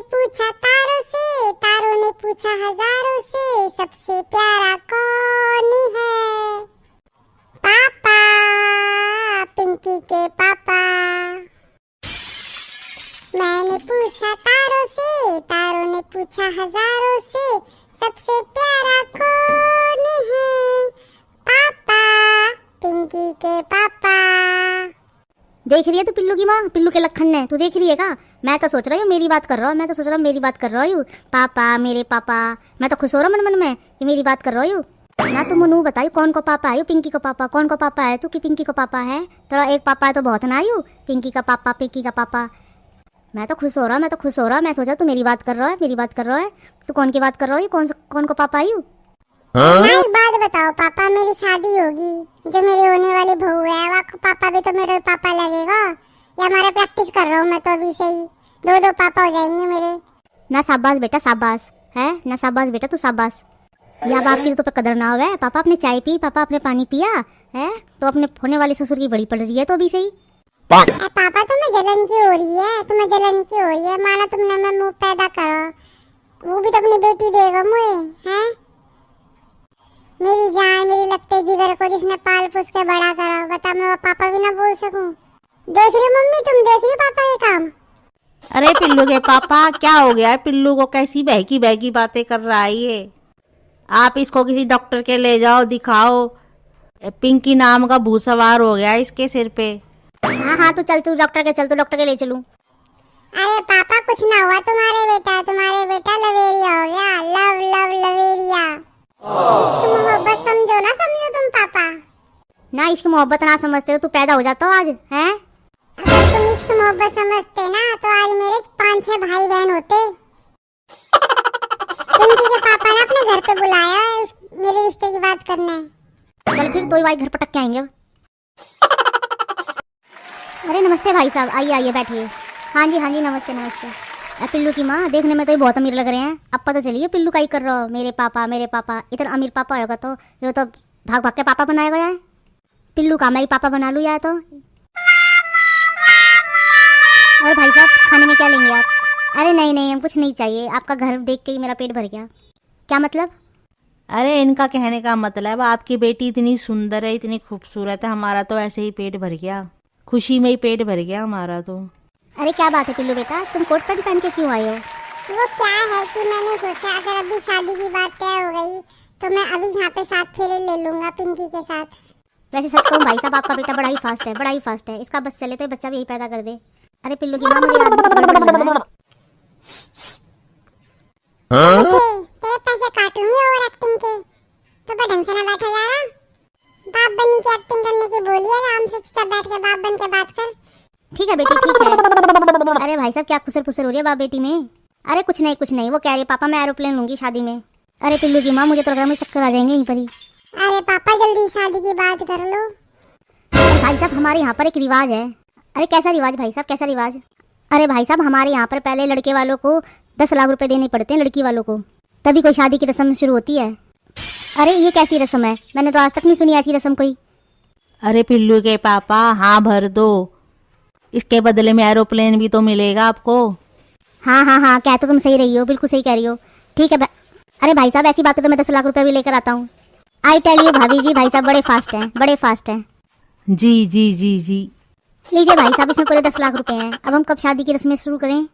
पूछा तारों से, तारों ने पूछा हजारों से, सबसे प्यारा कौन है? पापा, पिंकी के पापा। मैंने पूछा तारों से, तारों ने पूछा हजारों से, सबसे प्यारा कौन है? पापा, पिंकी के पापा। देख रही है तू पिल्लू की माँ, पिल्लू के लखन ने, तू देख रही है का? मैं तो सोच रही हूँ मेरी बात कर रहा हूँ, मैं तो सोच रहा हूँ मेरी बात कर रहा हूँ। पापा, मेरे पापा। मैं तो खुश हो रहा हूँ मन मन में कि मेरी बात कर रहा हूँ ना। तू मनु बताई कौन को पापा है? पिंकी को पापा। कौन को पापा है? तू कि पिंकी को पापा है? तेरा एक पापा है तो बहुत ना आयु। पिंकी का पापा, पिंकी का पापा। मैं तो खुश हो रहा हूँ, मैं तो खुश हो रहा हूँ। मैं सोचा तू मेरी बात कर रहा है, मेरी बात कर रहा है। तू कौन की बात कर रहा है? कौन को पापा आयु? एक बात बताओ पापा, मेरी शादी होगी, जो मेरी होने वाली बहू है वो पापा भी तो मेरे पापा लगेगा, या हमारा प्रैक्टिस कर रहा हूँ मैं तो अभी से ही, दो पापा हो जाएंगे मेरे। ना शाबाश बेटा, शाबाश है ना, शाबाश बेटा, तू शाबाश। या बाप की तो पे कदर ना हो। पापा अपने चाय पी, पापा अपने पानी पिया है, तो अपने होने वाले ससुर की बड़ी पड़ रही है तो अभी से ही। पापा तुम्हें जलन की हो रही है, तुम्हें जलन की हो रही है, माना तुमने मैं मुंह पैदा करो, वो भी तो अपनी बेटी देगा मुझे है। मेरी जान, मेरी लगते जिगर को जिसने पाल पोस के बड़ा करा, बता मैं वो पापा भी ना बोल सकूं? देख रही मम्मी, तुम देख रही पापा ये काम? अरे पिल्लू के पापा, क्या हो गया है पिल्लू को? कैसी बहकी बहकी बातें कर रहा है ये? आप इसको किसी डॉक्टर के ले जाओ, दिखाओ। पिंकी नाम का भूत सवार हो गया इसके सिर पे। हाँ तू चल, तू डॉक्टर के चल, तू डॉक्टर के ले चलूं। अरे पापा कुछ ना हुआ, तुम्हारे बेटा लवेरिया हो गया, लव लवेरिया। इश्क मोहब्बत समझो ना, समझो तुम पापा। ना इश्क मोहब्बत ना समझते हो, तू पैदा हो जाता हो आज है। अगर तुम इश्क मोहब्बत समझते ना तो आज मेरे 5-6 भाई बहन होते। पिंकी के पापा ने अपने घर पे बुलाया है मेरे रिश्ते की बात करने। चल फिर दो भाई घर पटक के आएंगे। अरे नमस्ते भाई साहब, आइए आइए बैठिए। हाँ जी नमस्ते नमस्ते। पिल्लू की माँ, देखने में तो ये बहुत अमीर लग रहे हैं। अब पता चलिए पिल्लू का ही कर रहा हो। मेरे पापा इतना अमीर पापा होगा तो ये तो भाग भाग के पापा बनाएगा यार। पिल्लू का मैं ही पापा बना लूँ यार तो। और भाई साहब खाने में क्या लेंगे आप? अरे नहीं हम कुछ नहीं चाहिए, आपका घर देख के ही मेरा पेट भर गया। क्या मतलब? अरे इनका कहने का मतलब आपकी बेटी इतनी सुंदर है, इतनी खूबसूरत है, हमारा तो ऐसे ही पेट भर गया, खुशी में ही पेट भर गया हमारा तो। अरे क्या बात है पिल्लू बेटा, तुम कोट पैंट पहन के क्यों आए हो? वो क्या है कि मैंने सोचा अगर अभी शादी की बात तय हो गई तो मैं अभी यहाँ पे 7 फेरे ले लूंगा पिंकी के साथ। वैसे सच कहूँ भाई साहब, आपका बेटा बड़ा ही फास्ट है। इसका बस चले तो ये बच्चा भी यही पैदा कर दे। अरे पिल्लू की माँ, मुझे याद भी कुछ गड़बड़ लग रहा है। तेरे पैसे काटूंगी ओवर एक्टिंग के, तो मैं ढंग से ना बैठा जा रहा। बाप बनी की एक्टिंग करने की बोली है, आराम से चुपचाप बैठ के बाप बन के बात कर। ठीक है बेटी, ठीक है। अरे भाई साहब क्या खुसर फुसर हो रही है बाप बेटी में? अरे कुछ नहीं, वो कह रही है पापा मैं एरोप्लेन लूंगी शादी में। अरे पिल्लू की माँ, मुझे तो लग रहा है मुझे चक्कर आ जाएंगे यहीं पर ही। अरे पापा जल्दी शादी की बात कर लो। भाई साहब हमारे यहाँ पर एक रिवाज है। अरे कैसा रिवाज भाई साहब, कैसा रिवाज? अरे भाई साहब हमारे यहाँ पर पहले लड़के वालों को 10 लाख रुपए देने पड़ते हैं, लड़की वालों को, तभी कोई शादी की रस्म शुरू होती है। अरे ये कैसी रस्म है? मैंने तो आज तक नहीं सुनी ऐसी रस्म कोई। अरे पिल्लू के पापा, हाँ भर दो, इसके बदले में एरोप्लेन भी तो मिलेगा आपको। हाँ कह तो तुम सही रही हो, बिल्कुल सही कह रही हो। ठीक है अरे भाई साहब ऐसी बातें तो मैं 10 लाख रुपए भी लेकर आता हूँ। आई टेल यू भाभी जी, भाई साहब बड़े फास्ट हैं। जी। लीजिए भाई साहब, इसमें पूरे 10 लाख रुपए हैं। अब हम कब शादी की रस्में शुरू करें?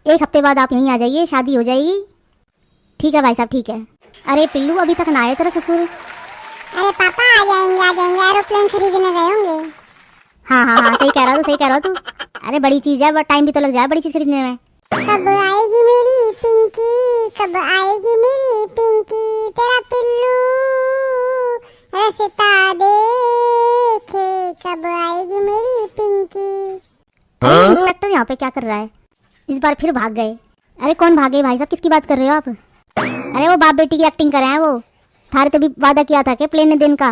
1 हफ्ते बाद आप यहीं आ जाइए, शादी हो जाएगी। ठीक है भाई साहब, ठीक है। अरे पिल्लू अभी तक ना आए तेरा ससुर? अरे पापा आ जाएंगे, एरोप्लेन खरीदने गए होंगे। हाँ सही कह रहा हो तू। अरे बड़ी चीज है, बट टाइम भी तो लग जाए बड़ी चीज खरीदने में। कब आएगी मेरी पिंकी, कब आएगी मेरी पिंकी, तेरा पिल्लू रास्ता देखे, कब आएगी मेरी पिंकी। इंस्पेक्टर यहाँ पे क्या कर रहा है? इस बार फिर भाग गए। अरे कौन भागे भाई साहब, किसकी बात कर रहे हो आप? अरे वो बाप बेटी की एक्टिंग कर रहे हैं वो। थारे तो भी वादा किया था कि प्लेन दिन का,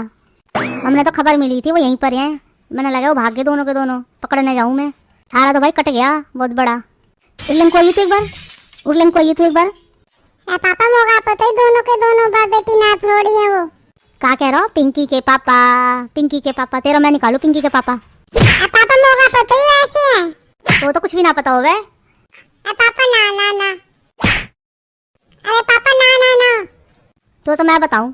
हमने तो खबर मिली थी वो यहीं पर है। मैंने लगा वो भाग गए दोनों के दोनों, पकड़ने जाऊं मैं। थारा तो भाई कट गया बहुत बड़ा। उर्लिंग को आइए तो एक बार। पापा मोगा पता ही दोनों के दोनों बाप बेटी ना फ्लोड़ी है वो। क्या कह रहा हो? पिंकी के पापा तेरा मैं निकालू पिंकी के पापा। पापा मोगा पता ही वैसे है तो कुछ भी ना पता हो वे। अरे पापा ना ना ना, अरे पापा ना ना ना। तो मैं बताऊं,